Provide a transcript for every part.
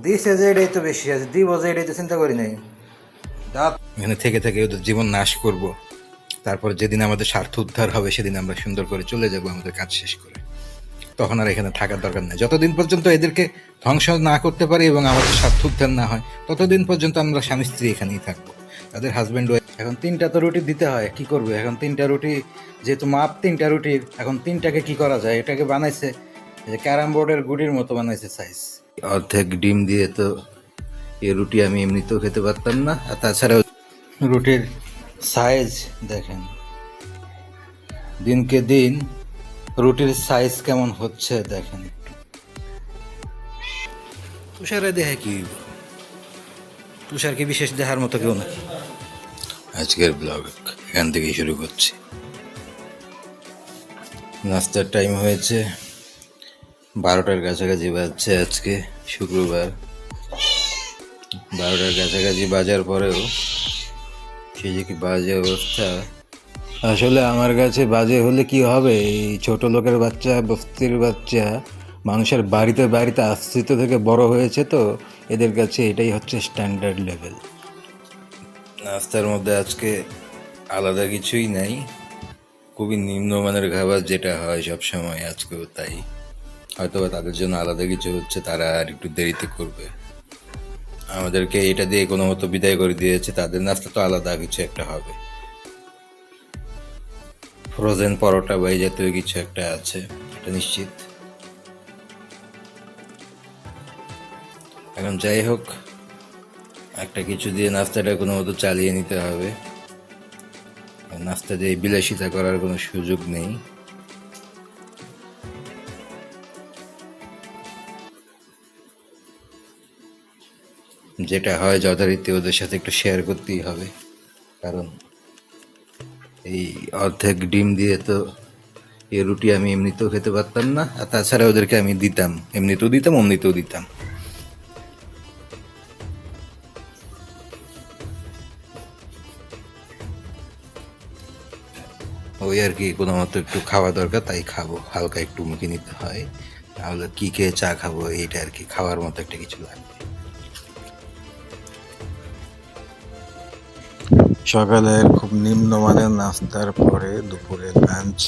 দিছে যে এটাই তো বেশি আছে, দিব যে এটাই তো চিন্তা করি নাই। এখানে থেকে থেকে ওদের জীবন নাশ করব, তারপর যেদিন আমাদের স্বার্থ উদ্ধার হবে সেদিন আমরা সুন্দর করে চলে যাব আমাদের কাজ শেষ করে। তখন আর এখানে থাকার দরকার নেই। যতদিন পর্যন্ত এদেরকে ধ্বংস না করতে পারি এবং আমাদের স্বার্থ উদ্ধার না হয়, ততদিন পর্যন্ত আমরা স্বামী স্ত্রী এখানেই থাকবো। তাদের হাজব্যান্ড ওয়াইফ। এখন 3টা তো রুটি দিতে হয়, কি করবে এখন? 3টা রুটি যেহেতু মাপ 3টা রুটির, এখন 3টাকে কি করা যায়? এটাকে বানাইছে যে ক্যারাম বোর্ডের গুটির মতো বানাইছে সাইজ। অর্ধেক ডিম দিয়ে তো এই রুটি আমি এমনিতেও খেতে পারতাম না। আর তাছাড়াও রুটির সাইজ দেখেন, দিনকে দিন রুটির সাইজ কেমন হচ্ছে দেখেন। তুষারে দেখে কি, তুষার কি বিশেষ দেখার মতো কেউ নাকি? আজকের ব্লগ এখান থেকেই শুরু করছি। নাস্তার টাইম হয়েছে, 12টার কাছাকাছি বাজছে। আজকে শুক্রবার, 12টার কাছাকাছি বাজার পরেও সে যে কি বাজে অবস্থা। আসলে আমার কাছে বাজে হলে কি হবে, এই ছোট লোকের বাচ্চা, বস্তির বাচ্চা, মানুষের বাড়িতে বাড়িতে আশ্রিত থেকে বড় হয়েছে, তো এদের কাছে এটাই হচ্ছে স্ট্যান্ডার্ড লেভেল। নাস্তার মধ্যে আজকে আলাদা কিছুই নাই, খুবই নিম্নমানের খাবার যেটা হয় সব সময়, আজকেও তাই। হয়তো তাদের জন্য আলাদা কিছু হচ্ছে, তারা আর একটু দেরিতে করবে। আমাদেরকে এটা দিয়ে কোনো মতো বিদায় করে দিয়েছে, তাদের নাস্তা তো আলাদা কিছু একটা হবে। ফ্রোজেন পরোটা বা এই জাতীয় কিছু একটা আছে, এটা নিশ্চিত। এখন যাই হোক, একটা কিছু দিয়ে নাস্তাটা কোনো মতো চালিয়ে নিতে হবে। নাস্তা দিয়ে বিলাসিতা করার কোনো সুযোগ নেই। যেটা হয় যথারীতি ওদের সাথে একটু শেয়ার করতেই হবে, কারণ এই অর্ধেক ডিম দিয়ে তো এই রুটি আমি এমনিতেও খেতে পারতাম না। আর তাছাড়া ওদেরকে আমি দিতাম, এমনিতেও দিতাম, অমনিতেও দিতাম। ওই আর কি, কোনো মতো একটু খাওয়া দরকার, তাই খাবো, হালকা একটু মুখে নিতে হয়, তাহলে কি খেয়ে চা খাবো এইটা আর কি, খাওয়ার মতো একটা কিছু লাগবে। সকালের খুব নিম্নমানের নাস্তার পরে দুপুরে লাঞ্চ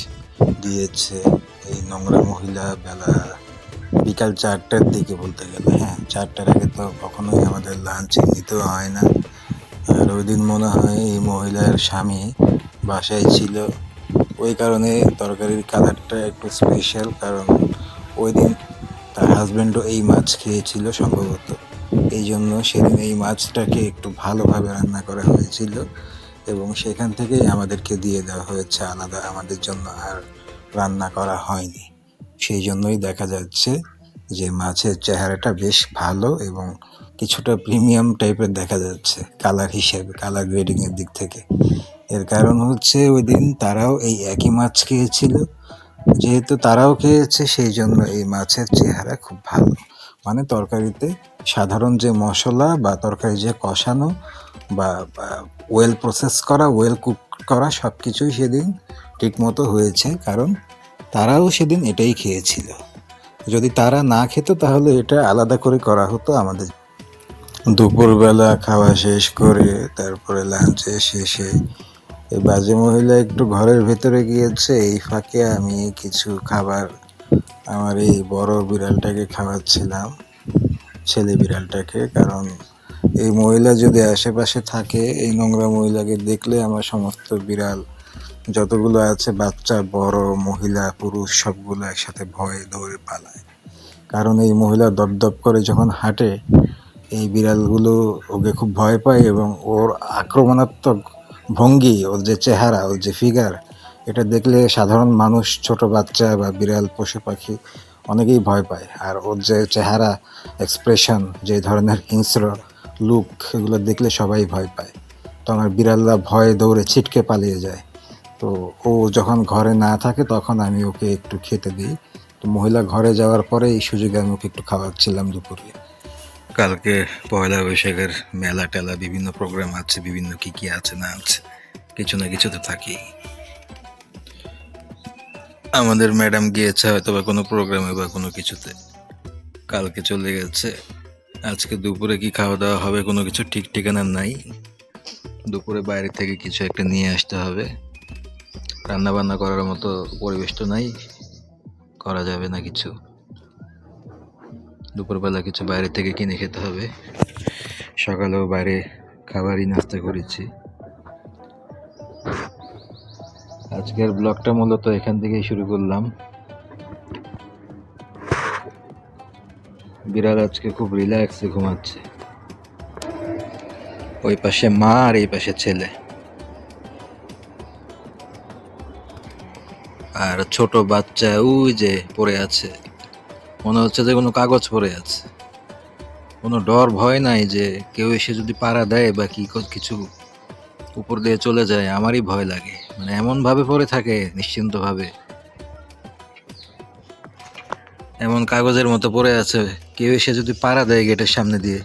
দিয়েছে এই নোংরা মহিলা বেলা বিকাল 4টার দিকে, বলতে গেলে হ্যাঁ 4টার আগে তো কখনোই আমাদের লাঞ্চ নিতেও হয় না। আর ওই দিন মনে হয় এই মহিলার স্বামী বাসায় ছিল, ওই কারণে তরকারির কালারটা একটু স্পেশাল, কারণ ওই দিন তার হাজব্যান্ডও এই মাছ খেয়েছিল সম্ভবত, এই জন্য সেদিন এই মাছটাকে একটু ভালোভাবে রান্না করা হয়েছিল এবং সেখান থেকেই আমাদেরকে দিয়ে দেওয়া হয়েছে আলাদা, আমাদের জন্য আর রান্না করা হয়নি। সেই জন্যই দেখা যাচ্ছে যে মাছের চেহারাটা বেশ ভালো এবং কিছুটা প্রিমিয়াম টাইপের দেখা যাচ্ছে কালার হিসেবে, কালার গ্রেডিংয়ের দিক থেকে। এর কারণ হচ্ছে ওই দিন তারাও এই একই মাছ খেয়েছিল, যেহেতু তারাও খেয়েছে সেই জন্য এই মাছের চেহারা খুব ভালো। মানে তরকারিতে সাধারণ যে মশলা বা তরকারি যে কষানো বা ওয়েল প্রসেস করা, ওয়েল কুক করা সব কিছুই সেদিন ঠিকমতো হয়েছে, কারণ তারাও সেদিন এটাই খেয়েছিল। যদি তারা না খেত তাহলে এটা আলাদা করে করা হতো আমাদের। দুপুরবেলা খাওয়া শেষ করে তারপরে লাঞ্চে শেষে এই বাজে মহিলা একটু ঘরের ভেতরে গিয়েছে, এই ফাঁকে আমি কিছু খাবার আমার এই বড় বিড়ালটাকে খাওয়াচ্ছিলাম, ছেলে বিড়ালটাকে। কারণ এই মহিলা যদি আশেপাশে থাকে, এই নোংরা মহিলাকে দেখলে আমার সমস্ত বিড়াল যতগুলো আছে, বাচ্চা বড় মহিলা পুরুষ, সবগুলো একসাথে ভয়ে দৌড়ে পালায়। কারণ এই মহিলা দপদপ করে যখন হাঁটে, এই বিড়ালগুলো ওকে খুব ভয় পায় এবং ওর আক্রমণাত্মক ভঙ্গি, ওর যে চেহারা, ওর যে ফিগার, এটা দেখলে সাধারণ মানুষ, ছোট বাচ্চা বা বিড়াল, পশু পাখি অনেকেই ভয় পায়। আর ওর যে চেহারা, এক্সপ্রেশন, যে ধরনের হিংস্র লুক, এগুলো দেখলে সবাই ভয় পায়। তো আমার বিড়ালরা ভয়ে দৌড়ে ছিটকে পালিয়ে যায়। তো ও যখন ঘরে না থাকে তখন আমি ওকে একটু খেতে দিই। তো মহিলা ঘরে যাওয়ার পরে এই সুযোগে আমি ওকে একটু খাওয়াচ্ছিলাম দুপুরে। কালকে পয়লা বৈশাখের মেলা টেলা বিভিন্ন প্রোগ্রাম আছে, বিভিন্ন কি কি আছে না আছে, কিছু না কিছু তো থাকেই। আমাদের ম্যাডাম গিয়েছে হয়তো বা কোনো প্রোগ্রামে বা কোনো কিছুতে, কালকে চলে গেছে আজকে দুপুরে কি খাওয়া দাওয়া হবে কোনো কিছু ঠিক ঠিকানা নাই। দুপুরে বাইরে থেকে কিছু একটা নিয়ে আসতে হবে। রান্না বান্না করার মতো পরিবেশ তো নাই, করা যাবে না কিছু। দুপুরবেলা কিছু বাইরে থেকে কিনে খেতে হবে। সকালেও বাইরে খাবারই নাস্তা করেছি। আজকের ব্লগটা মূলত এখান থেকেই শুরু করলাম। বিড়াল আজকে খুব রিল্যাক্সে ঘুমাচ্ছে। ওই পাশে মা আর এই পাশে ছেলে, আর ছোট বাচ্চা ওই যে পড়ে আছে, মনে হচ্ছে যে কোনো কাগজ পড়ে আছে। কোনো ডর ভয় নাই যে কেউ এসে যদি পাড়া দেয় বা কিছু উপর দিয়ে চলে যায়, আমারই ভয় লাগে। মানে এমন ভাবে পড়ে থাকে নিশ্চিন্ত ভাবে, এমন কাগজের মতো পড়ে আছে, কেউ এসে যদি পাড়া দেয় গেটের সামনে দিয়ে,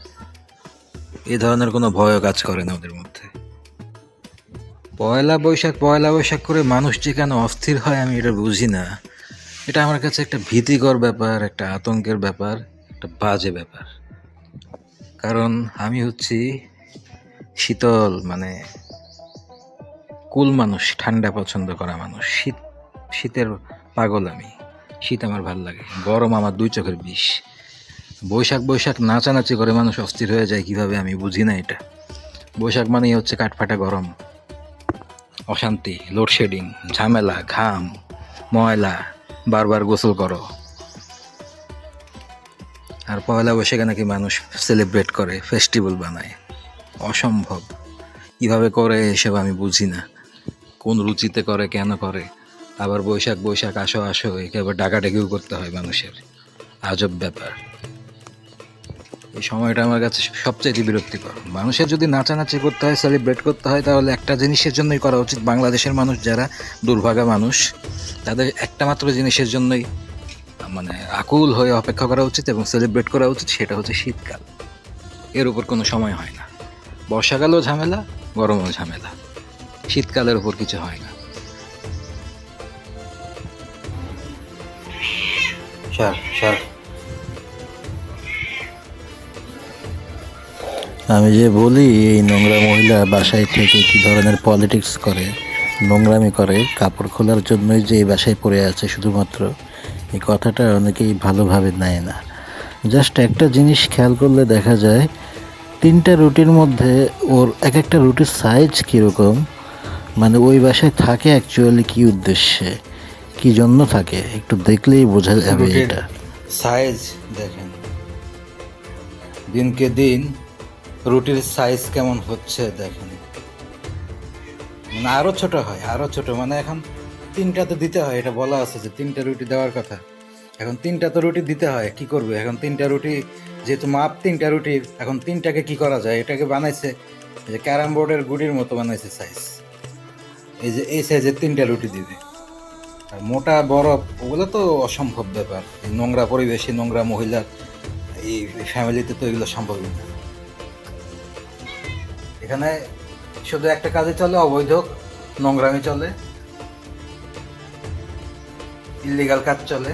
এই ধরনের কোনো ভয়ও কাজ করে না ওদের মধ্যে। পয়লা বৈশাখ করে মানুষ যে কেন অস্থির হয় আমি এটা বুঝি না। এটা আমার কাছে একটা ভীতিকর ব্যাপার, একটা আতঙ্কের ব্যাপার, একটা বাজে ব্যাপার। কারণ আমি হচ্ছি শীতল, মানে কুল মানুষ, ঠান্ডা পছন্দ করা মানুষ। শীতের পাগল আমি। শীত আমার ভাল লাগে, গরম আমার দুই চোখের বিষ। বৈশাখ নাচানাচি করে মানুষ অস্থির হয়ে যায় কিভাবে আমি বুঝি না এটা। বৈশাখ মানেই হচ্ছে কাঠফাটা গরম, অশান্তি, লোডশেডিং, ঝামেলা, ঘাম, ময়লা, বারবার গোসল করো। আর পয়লা বৈশাখে নাকি মানুষ সেলিব্রেট করে, ফেস্টিভ্যাল বানায়। অসম্ভব, কিভাবে করে এসব আমি বুঝি না। কোন রুচিতে করে, কেন করে। আবার বৈশাখ আসো আসো একে আবার ডাকাডাকিও করতে হয় মানুষের। আজব ব্যাপার। এই সময়টা আমার কাছে সবচেয়ে বিরক্তিকর। মানুষের যদি নাচানাচি করতে হয়, সেলিব্রেট করতে হয়, তাহলে একটা জিনিসের জন্যই করা উচিত। বাংলাদেশের মানুষ যারা দুর্ভাগা মানুষ, তাদের একটা মাত্র জিনিসের জন্যই মানে আকুল হয়ে অপেক্ষা করা উচিত এবং সেলিব্রেট করা উচিত, সেটা হচ্ছে শীতকাল। এর উপর কোনো সময় হয় না। বর্ষাকালেও ঝামেলা, গরমেও ঝামেলা, শীতকালের উপর কিছু হয় না। আমি যে বলি এই নোংরা মহিলা বাসায় থেকে কি ধরনের পলিটিক্স করে, নোংরামি করে, কাপড় খোলার জন্যই যে এই বাসায় পড়ে আছে শুধুমাত্র, এই কথাটা অনেকেই ভালোভাবে নেয় না। জাস্ট একটা জিনিস খেয়াল করলে দেখা যায়, 3টা রুটির মধ্যে ওর এক একটা রুটির সাইজ কীরকম, মানে ওই বাসায় থাকে অ্যাকচুয়ালি কী উদ্দেশ্যে, কী জন্য থাকে, একটু দেখলেই বোঝা যাবে। এটা সাইজ দেখেন, দিনকে দিন রুটির সাইজ কেমন হচ্ছে দেখেন। মানে আরও ছোট হয়, আরও ছোট। মানে এখন 3টা তো দিতে হয়, এটা বলা আছে যে 3টা রুটি দেওয়ার কথা। এখন 3টা তো রুটি দিতে হয়, কি করবে এখন? 3টা রুটি যেহেতু মাপ 3টা রুটির, এখন 3টাকে কি করা যায়? এটাকে বানাইছে যে ক্যারাম বোর্ডের গুটির মতো বানাইছে সাইজ। এই যে এই সাইজের 3টা রুটি দিবে। আর মোটা বরফ ওগুলো তো অসম্ভব ব্যাপার। এই নোংরা পরিবেশে নোংরা মহিলা এই ফ্যামিলিতে তো এগুলো সম্ভবই না। এখানে শুধু একটা কাজে চলে, অবৈধ নোংরামি চলে, ইল্লিগাল কাজ চলে।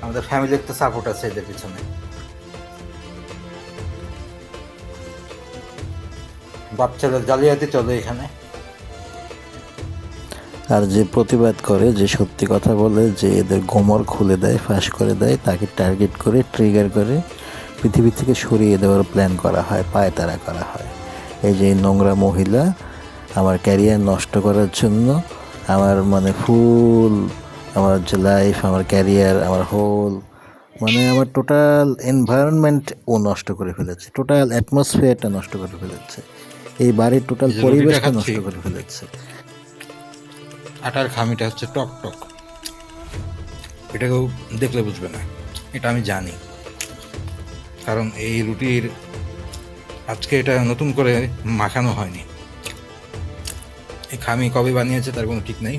আমাদের ফ্যামিলির তো সাপোর্ট আছে এদের পিছনে। বাচ্চাদের জালিয়াতি চলে এখানে। আর যে প্রতিবাদ করে, যে সত্যি কথা বলে, যে এদের গোমর খুলে দেয়, ফাঁস করে দেয়, তাকে টার্গেট করে, ট্রিগার করে পৃথিবী থেকে সরিয়ে দেওয়ার প্ল্যান করা হয়, পায়তারা করা হয়। এই যে নোংরা মহিলা আমার ক্যারিয়ার নষ্ট করার জন্য, আমার মানে ফুল, আমার যে লাইফ, আমার ক্যারিয়ার, আমার হোল, মানে আমার টোটাল এনভায়রনমেন্ট ও নষ্ট করে ফেলেছে, টোটাল অ্যাটমসফিয়ারটা নষ্ট করে ফেলেছে, এই বাড়ির টোটাল পরিবেশটা নষ্ট করে ফেলেছে। আটার খামিটা হচ্ছে টক টক, এটাকেও দেখলে বুঝবে না, এটা আমি জানি। কারণ এই রুটির আজকে এটা নতুন করে মাখানো হয়নি। এই খামি কবে বানিয়েছে তার কোনো ঠিক নেই।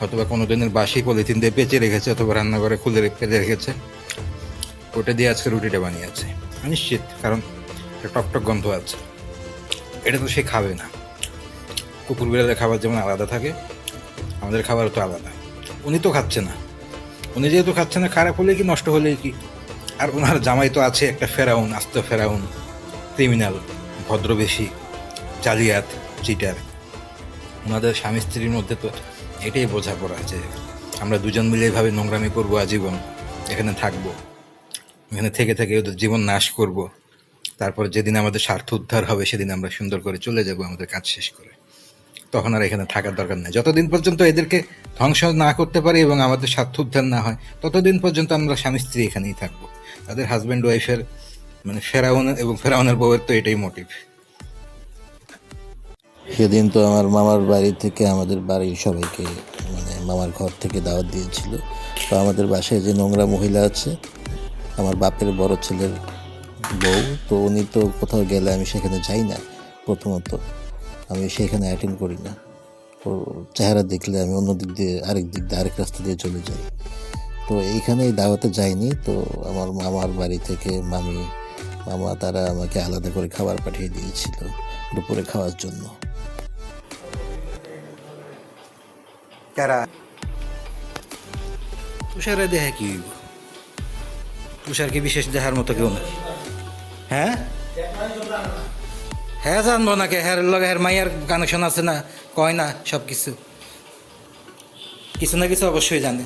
অথবা কোনো দিনের বাসি পলিথিন দিয়ে পেঁচে রেখেছে, অথবা রান্নাঘরে খুলে ফেলে রেখেছে, ওটা দিয়ে আজকে রুটিটা বানিয়েছে নিশ্চিত। কারণ একটা টকটক গন্ধ আছে। এটা তো সে খাবে না। কুকুর বিড়ালের খাবার যেমন আলাদা থাকে, আমাদের খাবারও তো আলাদা। উনি তো খাচ্ছে না। উনি যেহেতু খাচ্ছে না, খারাপ হলে কি নষ্ট হলে কি, আর ওনার জামাই তো আছে একটা ফেরাউন, আস্ত ফেরাউন, ক্রিমিনাল, ভদ্রবেশী, জালিয়াত, চিটার। ওনাদের স্বামী স্ত্রীর মধ্যে তো এটাই বোঝাপড়া যে আমরা দুজন মিলে এভাবে নোংরামি করবো আজীবন, এখানে থাকবো, এখানে থেকে থেকে ওদের জীবন নাশ করব, তারপর যেদিন আমাদের স্বার্থ উদ্ধার হবে সেদিন আমরা সুন্দর করে চলে যাব আমাদের কাজ শেষ করে। তখন আর এখানে থাকার দরকার নেই। যতদিন পর্যন্ত এদেরকে ধ্বংস না করতে পারি এবং আমাদের স্বার্থ উদ্ধার না হয়, ততদিন পর্যন্ত আমরা স্বামী স্ত্রী এখানেই থাকবো। তাদের হাজব্যান্ড ওয়াইফের মানে ফেরাউন এবং ফেরাউনের বউয়ের তো এটাই মোটিভ। সেদিন তো আমার মামার বাড়ি থেকে আমাদের বাড়ির সবাইকে, মানে মামার ঘর থেকে দাওয়াত দিয়েছিল। তো আমাদের বাসায় যে নোংরা মহিলা আছে, আমার বাপের বড় ছেলের বউ, তো উনি তো কোথাও গেলে আমি সেখানে যাই না। প্রথমত আমি সেখানে অ্যাটেন্ড করি না। ওর চেহারা দেখলে আমি অন্য দিক দিয়ে, আরেক দিক দিয়ে, আরেক রাস্তা দিয়ে চলে যাই। তো এইখানে এই দাওয়াতে যাইনি। তো আমার মামার বাড়ি থেকে মামা তারা আমাকে আলাদা করে খাবার পাঠিয়ে দিয়েছিল দুপুরে খাওয়ার জন্য। কারা তুষারে দেহা কি হইব? তুষার কি বিশেষ দেহার মতো কেউ না? হ্যাঁ হ্যাঁ, জানবো নাকি? হ্যার লগে হ্যার মাইয়ার কানেকশন আছে না, কয় না সব কিছু, কিছু না কিছু অবশ্যই জানে।